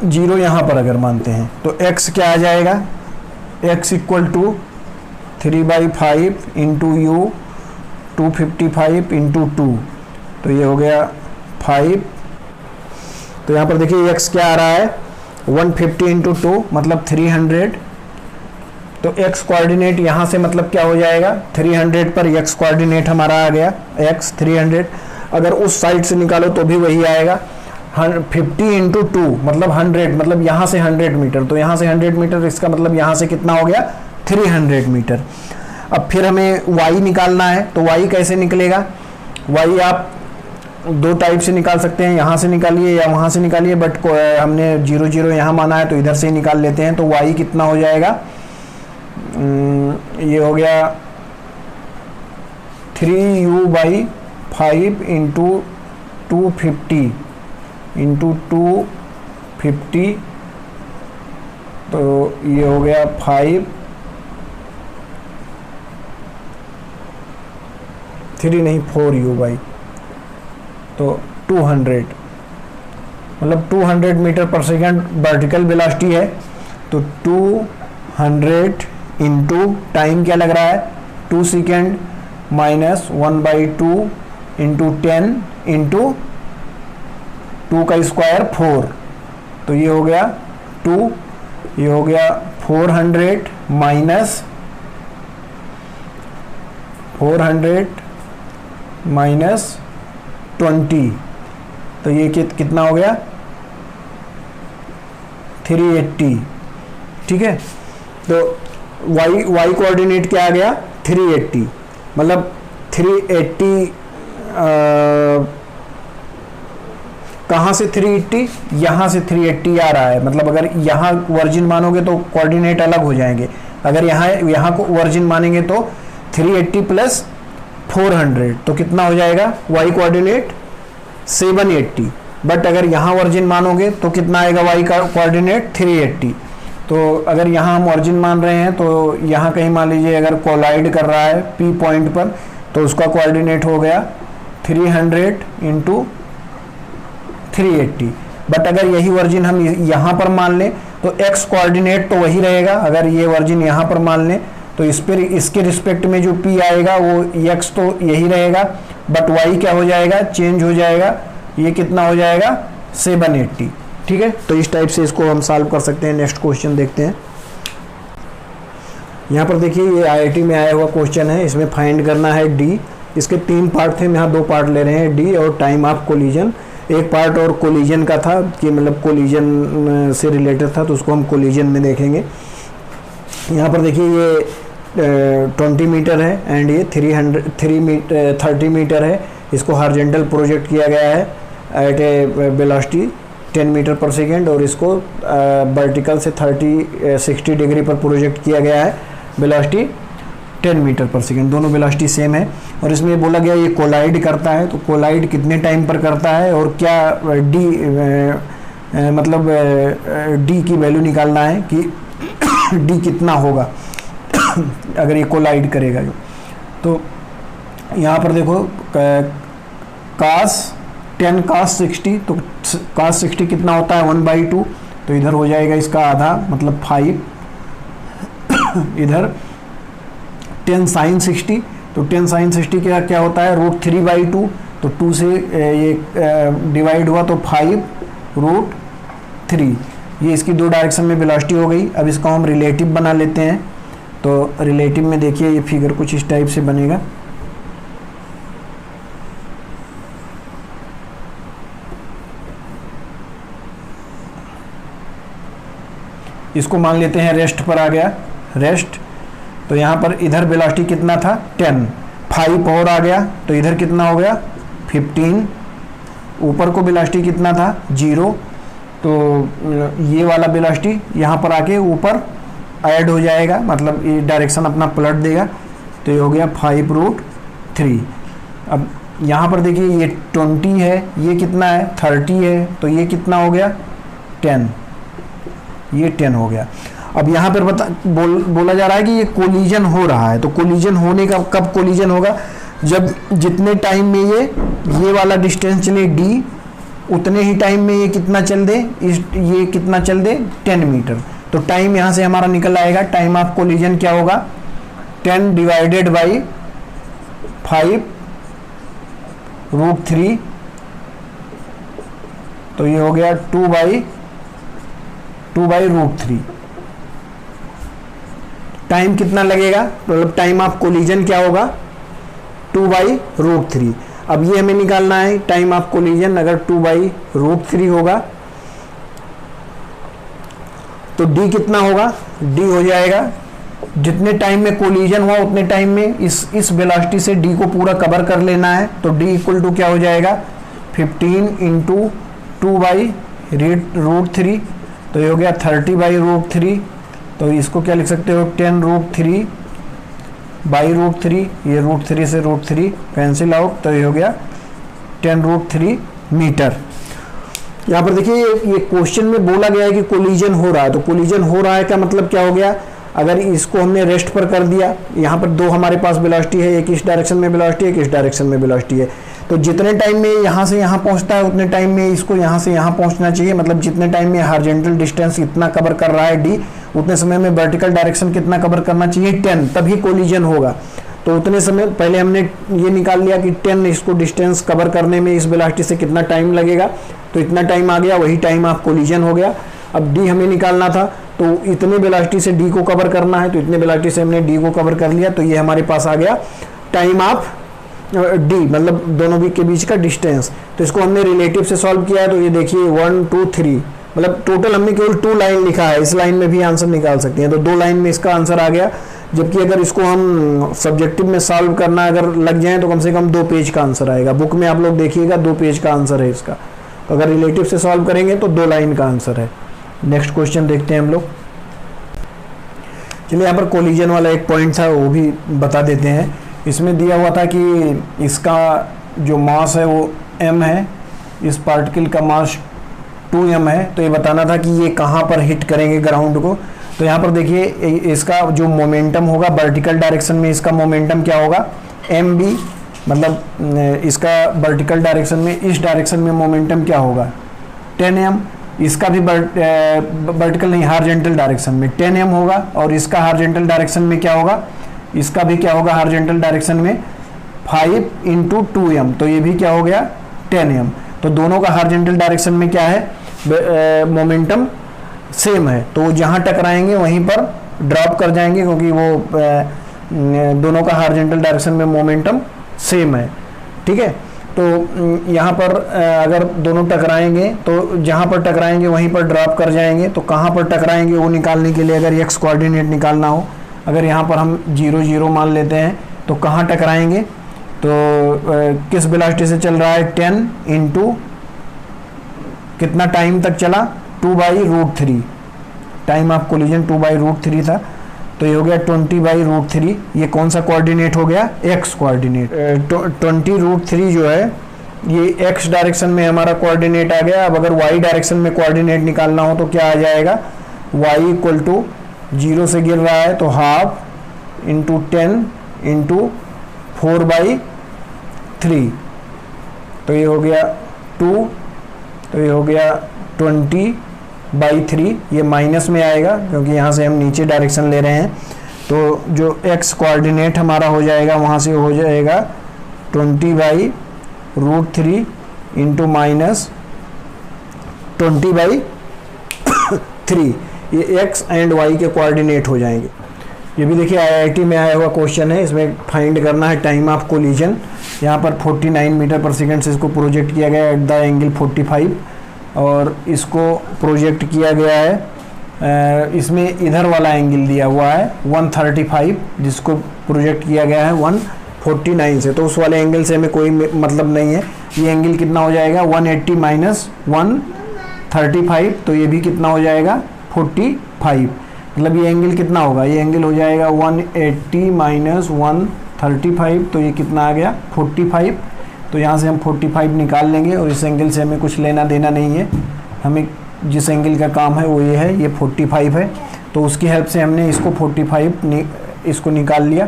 0 यहाँ पर अगर मानते हैं तो x क्या आ जाएगा, x equal to 3/5 into u 255 into 2, तो ये हो गया 5। तो यहाँ पर देखिए x क्या आ रहा है 150 इंटू 2 मतलब 300। तो x कोऑर्डिनेट यहाँ से मतलब क्या हो जाएगा 300 पर x कोऑर्डिनेट हमारा आ गया x 300। अगर उस साइड से निकालो तो भी वही आएगा 50 इंटू 2 मतलब 100, मतलब यहाँ से 100 मीटर, तो यहाँ से 100 मीटर, इसका मतलब यहाँ से कितना हो गया 300 मीटर। अब फिर हमें y निकालना है, तो y कैसे निकलेगा, y आप दो टाइप से निकाल सकते हैं, यहाँ से निकालिए या वहाँ से निकालिए, बट हमने 0 0 यहाँ माना है तो इधर से ही निकाल लेते हैं। तो y कितना हो जाएगा, ये हो गया 3u/5 इंटू 250 इंटू 250, तो ये हो गया 5 3 नहीं 4u/, तो 200 मतलब 200 मीटर पर सेकेंड वर्टिकल वेलोसिटी है। तो 200 इंटू टाइम क्या लग रहा है 2 सेकेंड माइनस 1/2 इंटू 10 इंटू 2 का स्क्वायर 4, तो ये हो गया 2, ये हो गया 400 माइनस 20, तो ये कितना हो गया 380। ठीक है, तो y कोऑर्डिनेट क्या आ गया 380, मतलब 380 कहाँ से 380, यहाँ से 380 आ रहा है। मतलब अगर यहाँ वर्जिन मानोगे तो कोऑर्डिनेट अलग हो जाएंगे, अगर यहाँ को वर्जिन मानेंगे तो 380 प्लस 400, तो कितना हो जाएगा y कोऑर्डिनेट 780। बट अगर यहाँ वर्जिन मानोगे तो कितना आएगा y का कोऑर्डिनेट 380। तो अगर यहाँ हम ऑरिजिन मान रहे हैं तो यहाँ कहीं मान लीजिए अगर कोलाइड कर रहा है P पॉइंट पर, तो उसका कोऑर्डिनेट हो गया 300 इंटू 380। बट अगर यही वर्जिन हम यहाँ पर मान लें तो x कोऑर्डिनेट तो वही रहेगा। अगर ये वर्जिन यहाँ पर मान लें तो इस पर इसके रिस्पेक्ट में जो P आएगा वो x तो यही रहेगा, बट y क्या हो जाएगा चेंज हो जाएगा, ये कितना हो जाएगा 780। ठीक है, तो इस टाइप से इसको हम सॉल्व कर सकते हैं। नेक्स्ट क्वेश्चन देखते हैं। यहाँ पर देखिए ये IIT में आया हुआ क्वेश्चन है, इसमें फाइंड करना है D। इसके 3 पार्ट थे, हम यहाँ 2 पार्ट ले रहे हैं, D और टाइम ऑफ कोलिजन। एक पार्ट और कोलिजन का था कि मतलब कोलिजन से रिलेटेड था, तो उसको हम कोलिजन में देखेंगे। यहाँ पर देखिए ये 20 मीटर है एंड ये 30 मीटर है। इसको हॉरिजॉन्टल प्रोजेक्ट किया गया है एट ए वेलोसिटी 10 मीटर पर सेकेंड, और इसको वर्टिकल से 60 डिग्री पर प्रोजेक्ट किया गया है, वेलोसिटी 10 मीटर पर सेकेंड, दोनों वेलोसिटी सेम है। और इसमें बोला गया ये कोलाइड करता है, तो कोलाइड कितने टाइम पर करता है और क्या डी मतलब डी की वैल्यू निकालना है कि डी कितना होगा अगर ये कोलाइड करेगा जो। तो यहाँ पर देखो tan cos 60, तो cos 60 कितना होता है 1/2, तो इधर हो जाएगा इसका आधा मतलब 5। इधर tan sin 60, तो tan sin 60 क्या होता है √3/2, तो 2 से ये डिवाइड हुआ तो 5√3। ये इसकी 2 डायरेक्शन में वेलोसिटी हो गई। अब इसको हम रिलेटिव बना लेते हैं। तो रिलेटिव में देखिए ये फिगर कुछ इस टाइप से बनेगा। इसको मान लेते हैं रेस्ट पर आ गया, रेस्ट। तो यहाँ पर इधर वेलोसिटी कितना था 10, 5 और आ गया, तो इधर कितना हो गया 15। ऊपर को वेलोसिटी कितना था 0, तो ये वाला वेलोसिटी यहाँ पर आके ऊपर ऐड हो जाएगा, मतलब ये डायरेक्शन अपना पलट देगा। तो ये हो गया 5√3। अब यहाँ पर देखिए ये 20 है, ये कितना है 30 है, तो ये कितना हो गया 10, ये 10 हो गया। अब यहाँ पर बोला जा रहा है कि ये कोलिजन हो रहा है। तो कोलिजन होने का कब कोलिजन होगा, जब जितने टाइम में ये वाला डिस्टेंस चले d उतने ही टाइम में ये कितना चल दे, ये कितना चल दे 10 मीटर। तो टाइम यहाँ से हमारा निकल आएगा, टाइम ऑफ कोलिजन क्या होगा 10 डिवाइडेड बाई 5√3, तो ये हो गया 2/√3। टाइम कितना लगेगा, मतलब टाइम ऑफ कोलिजन क्या होगा 2/√3। अब ये हमें निकालना है टाइम ऑफ कोलिजन, अगर 2/√3 होगा तो d कितना होगा, d हो जाएगा जितने टाइम में कोलिजन हुआ उतने टाइम में इस वेलोसिटी से d को पूरा कवर कर लेना है। तो d इक्वल टू क्या हो जाएगा 15 × 2/√3, तो ये हो गया 30/√3। तो इसको क्या लिख सकते हो 10√3/√3, ये √3 से √3 कैंसिल आउट, तो ये हो गया 10√3 मीटर। यहाँ पर देखिए ये क्वेश्चन में बोला गया है कि कोलिजन हो रहा है, तो कोलिजन हो रहा है का मतलब क्या हो गया, अगर इसको हमने रेस्ट पर कर दिया, यहाँ पर दो हमारे पास वेलोसिटी है, एक इस डायरेक्शन में वेलोसिटी है, एक इस डायरेक्शन में वेलोसिटी है। तो जितने टाइम में यहाँ से यहाँ पहुँचता है उतने टाइम में इसको यहाँ से यहाँ पहुँचना चाहिए, मतलब जितने टाइम में हॉरिजॉन्टल डिस्टेंस इतना कवर कर रहा है d, उतने समय में वर्टिकल डायरेक्शन कितना कवर करना चाहिए 10, तभी कोलिजन होगा। तो उतने समय पहले हमने ये निकाल लिया कि 10 इसको डिस्टेंस कवर करने में इस वेलोसिटी से कितना टाइम लगेगा, तो इतना टाइम आ गया, वही टाइम ऑफ कोलिजन हो गया। अब d हमें निकालना था, तो इतने वेलोसिटी से d को कवर करना है, तो इतने वेलोसिटी से हमने d को कवर कर लिया, तो ये हमारे पास आ गया टाइम ऑफ d, मतलब दोनों के बीच का डिस्टेंस। तो इसको हमने रिलेटिव से सॉल्व किया है, तो ये देखिए 1 2 3, मतलब टोटल हमने केवल 2 लाइन लिखा है, इस लाइन में भी आंसर निकाल सकते हैं, तो 2 लाइन में इसका आंसर आ गया। जबकि अगर इसको हम सब्जेक्टिव में सॉल्व करना अगर लग जाए तो कम से कम 2 पेज का आंसर आएगा। बुक में आप लोग देखिएगा 2 पेज का आंसर है इसका, तो अगर रिलेटिव से सॉल्व करेंगे तो 2 लाइन का आंसर है। नेक्स्ट क्वेश्चन देखते हैं हम लोग। चलिए यहाँ पर कोलिजन वाला एक पॉइंट था वो भी बता देते हैं। इसमें दिया हुआ था कि इसका जो मास है वो m है, इस पार्टिकल का मास 2m है, तो ये बताना था कि ये कहाँ पर हिट करेंगे ग्राउंड को। तो यहाँ पर देखिए इसका जो मोमेंटम होगा वर्टिकल डायरेक्शन में, इसका मोमेंटम क्या होगा mb, मतलब इसका वर्टिकल डायरेक्शन में, इस डायरेक्शन में मोमेंटम क्या होगा 10m, इसका भी वर्टिकल नहीं हॉरिजॉन्टल डायरेक्शन में 10m होगा, और इसका हॉरिजॉन्टल डायरेक्शन में क्या होगा, इसका भी क्या होगा हॉरिजॉन्टल डायरेक्शन में 5 × 2m, तो ये भी क्या हो गया 10m। तो दोनों का हॉरिजॉन्टल डायरेक्शन में क्या है मोमेंटम सेम है, तो जहाँ टकराएंगे वहीं पर ड्रॉप कर जाएंगे, क्योंकि वो दोनों का हॉरिजॉन्टल डायरेक्शन में मोमेंटम सेम है। ठीक है, तो यहाँ पर अगर दोनों टकराएंगे तो जहाँ पर टकराएंगे वहीं पर ड्रॉप कर जाएंगे। तो कहाँ पर टकराएंगे वो निकालने के लिए अगर एक्स कोऑर्डिनेट निकालना हो, अगर यहाँ पर हम 0 0 मान लेते हैं तो कहाँ टकराएंगे, तो किस वेलोसिटी से चल रहा है 10 × कितना टाइम तक चला 2/√3, टाइम ऑफ कोलिजन 2/√3 था, तो ये हो गया 20/√3। ये कौन सा कोऑर्डिनेट हो गया एक्स कोऑर्डिनेट। 20√3 जो है ये एक्स डायरेक्शन में हमारा कोऑर्डिनेट आ गया। अब अगर वाई डायरेक्शन में कोऑर्डिनेट निकालना हो तो क्या आ जाएगा, y इक्वल टू 0 से गिर रहा है तो ½ × 10 × 4/3, तो ये हो गया 2, तो ये हो गया 20/3। ये माइनस में आएगा क्योंकि यहाँ से हम नीचे डायरेक्शन ले रहे हैं, तो जो x कोऑर्डिनेट हमारा हो जाएगा वहाँ से हो जाएगा 20/√3 × -20/3। ये x एंड y के कोऑर्डिनेट हो जाएंगे। ये भी देखिए IIT में आया हुआ क्वेश्चन है, इसमें फाइंड करना है टाइम ऑफ कोलिजन। यहाँ पर 49 मीटर पर सेकेंड से इसको प्रोजेक्ट किया गया एट द एंगल 45, और इसको प्रोजेक्ट किया गया है इसमें इधर वाला एंगल दिया हुआ है 135, जिसको प्रोजेक्ट किया गया है 149 से, तो उस वाले एंगल से हमें कोई मतलब नहीं है। ये एंगल कितना हो जाएगा 180 - 135, तो ये भी कितना हो जाएगा 45, मतलब ये एंगल कितना होगा, ये एंगल हो जाएगा 180 - 135, तो ये कितना आ गया 45। तो यहाँ से हम 45 निकाल लेंगे, और इस एंगल से हमें कुछ लेना देना नहीं है, हमें जिस एंगल का काम है वो ये है, ये 45 है, तो उसकी हेल्प से हमने इसको 45 इसको निकाल लिया।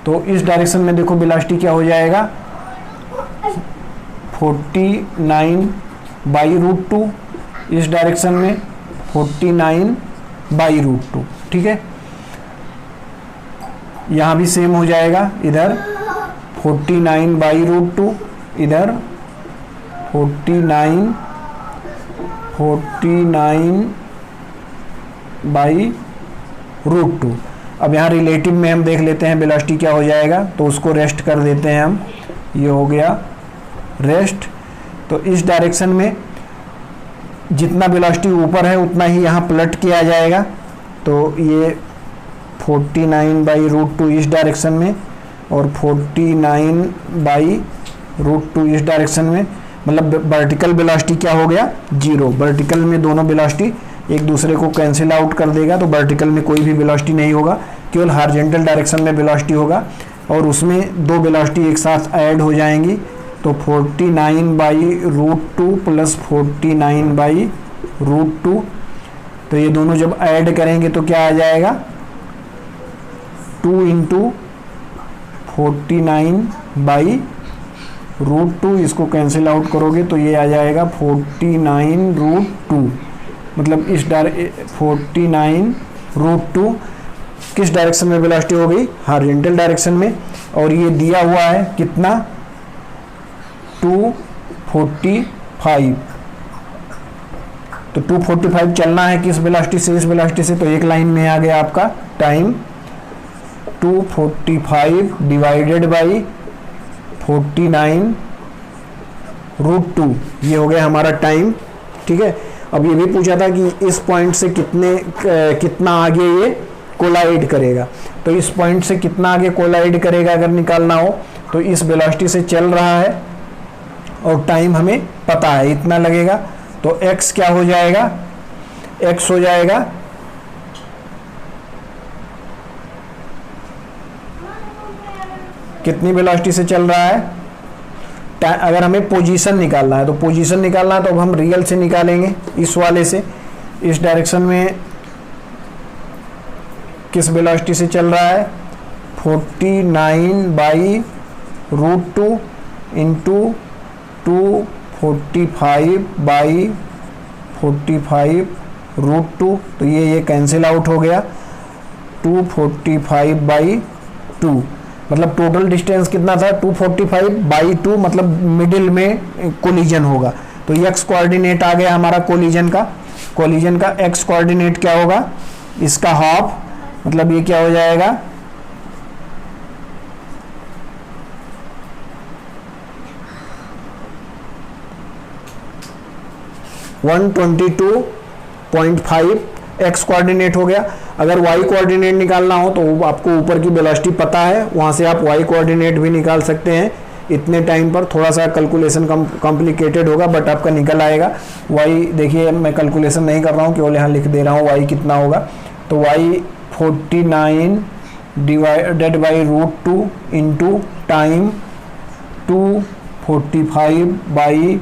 तो इस डायरेक्शन में देखो वेलोसिटी क्या हो जाएगा 49 बाई रूट टू, इस डायरेक्शन में 49 बाई रूट टू। ठीक है, यहाँ भी सेम हो जाएगा, इधर 49 बाई रूट टू, इधर 49 बाई रूट टू। अब यहाँ रिलेटिव में हम देख लेते हैं वेलोसिटी क्या हो जाएगा, तो उसको रेस्ट कर देते हैं हम, ये हो गया रेस्ट। तो इस डायरेक्शन में जितना वेलोसिटी ऊपर है उतना ही यहाँ पलट किया जाएगा, तो ये 49 बाई रूट टू इस डायरेक्शन में और 49 बाई रूट टू इस डायरेक्शन में, मतलब वर्टिकल वेलोसिटी क्या हो गया, जीरो। वर्टिकल में दोनों वेलोसिटी एक दूसरे को कैंसिल आउट कर देगा, तो वर्टिकल में कोई भी वेलोसिटी नहीं होगा, केवल हॉरिजॉन्टल डायरेक्शन में वेलोसिटी होगा और उसमें दो वेलोसिटी एक साथ ऐड हो जाएंगी। तो 49 by root two plus 49 by root two, तो ये दोनों जब ऐड करेंगे तो क्या आ जाएगा, 2 इंटू 49 बाई रूट टू, इसको कैंसिल आउट करोगे तो ये आ जाएगा 49 रूट टू, मतलब इस 49 रूट टू किस डायरेक्शन में वेलोसिटी हो गई, हॉरिजॉन्टल डायरेक्शन में, और ये दिया हुआ है कितना, 245। तो 245 चलना है किस वेलोसिटी से, इस वेलोसिटी से, तो एक लाइन में आ गया आपका time 245 divided by 49 root two, ये हो गया हमारा टाइम। ठीक है, अब ये भी पूछा था कि इस पॉइंट से कितना आगे ये कोलाइड करेगा, तो इस पॉइंट से कितना आगे कोलाइड करेगा अगर निकालना हो, तो इस वेलोसिटी से चल रहा है और टाइम हमें पता है इतना लगेगा, तो x क्या हो जाएगा, x हो जाएगा कितनी वेलोसिटी से चल रहा है, अगर हमें पोजीशन निकालना है, तो पोजीशन निकालना है तो अब हम रियल से निकालेंगे, इस वाले से, इस डायरेक्शन में किस वेलोसिटी से चल रहा है, 49 by root two into 245 by 45 root two, तो ये कैंसिल आउट हो गया, 245 बाई 2, मतलब टोटल डिस्टेंस कितना था, 245 बाई 2, मतलब मिडिल में कोलिजन होगा, तो एक्स कोऑर्डिनेट आ गया हमारा कोलिजन का एक्स कोऑर्डिनेट क्या होगा, इसका हाफ, मतलब ये क्या हो जाएगा, (122.5) एक्स कोऑर्डिनेट हो गया। अगर वाई कोऑर्डिनेट निकालना हो तो आपको ऊपर की वेलोसिटी पता है, वहाँ से आप वाई कोऑर्डिनेट भी निकाल सकते हैं। इतने टाइम पर थोड़ा सा कैलकुलेशन कॉम्प्लिकेटेड होगा, बट आपका निकल आएगा। वाई देखिए, मैं कैलकुलेशन नहीं कर रहा हूँ, केवल यहाँ लिख दे रहा हूँ वाई कितना होगा, तो y 49 divided by root two into time 245 by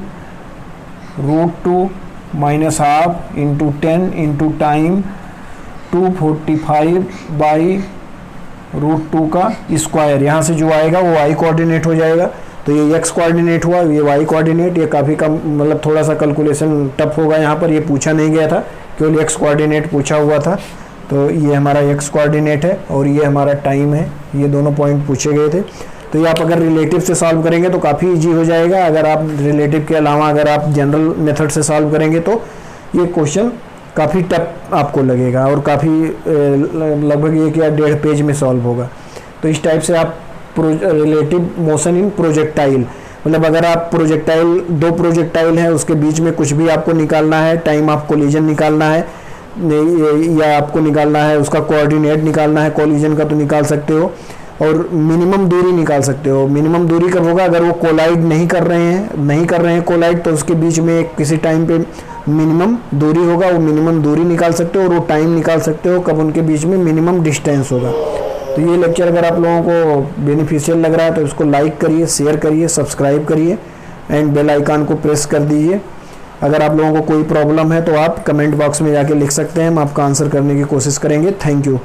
root two minus half into 10 into time 245 by root two का स्क्वायर, यहाँ से जो आएगा वो वाई कोऑर्डिनेट हो जाएगा। तो ये एक्स कोऑर्डिनेट हुआ, ये वाई कोऑर्डिनेट, ये काफ़ी कम, मतलब थोड़ा सा कैलकुलेशन टफ होगा यहाँ पर, ये पूछा नहीं गया था, केवल एक्स कोऑर्डिनेट पूछा हुआ था। तो ये हमारा एक्स कोऑर्डिनेट है और ये हमारा टाइम है, ये दोनों पॉइंट पूछे गए थे। तो ये आप अगर रिलेटिव से सॉल्व करेंगे तो काफ़ी इजी हो जाएगा। अगर आप रिलेटिव के अलावा अगर आप जनरल मेथड से सॉल्व करेंगे तो ये क्वेश्चन काफ़ी टफ आपको लगेगा और काफ़ी लगभग 1 या 1.5 पेज में सॉल्व होगा। तो इस टाइप से आप रिलेटिव मोशन इन प्रोजेक्टाइल, मतलब अगर आप प्रोजेक्टाइल, 2 प्रोजेक्टाइल हैं, उसके बीच में कुछ भी आपको निकालना है, टाइम ऑफ कोलिजन निकालना है या आपको निकालना है उसका कोऑर्डिनेट निकालना है कोलिजन का, तो निकाल सकते हो। और मिनिमम दूरी निकाल सकते हो। मिनिमम दूरी कब होगा, अगर वो कोलाइड नहीं कर रहे हैं कोलाइड, तो उसके बीच में किसी टाइम पे मिनिमम दूरी होगा, वो मिनिमम दूरी निकाल सकते हो और वो टाइम निकाल सकते हो कब उनके बीच में मिनिमम डिस्टेंस होगा। तो ये लेक्चर अगर आप लोगों को बेनिफिशियल लग रहा है तो इसको लाइक करिए, शेयर करिए, सब्सक्राइब करिए एंड बेल आइकन को प्रेस कर दीजिए। अगर आप लोगों को कोई प्रॉब्लम है तो आप कमेंट बॉक्स में जाके लिख सकते हैं, हम आपका आंसर करने की कोशिश करेंगे। Thank you.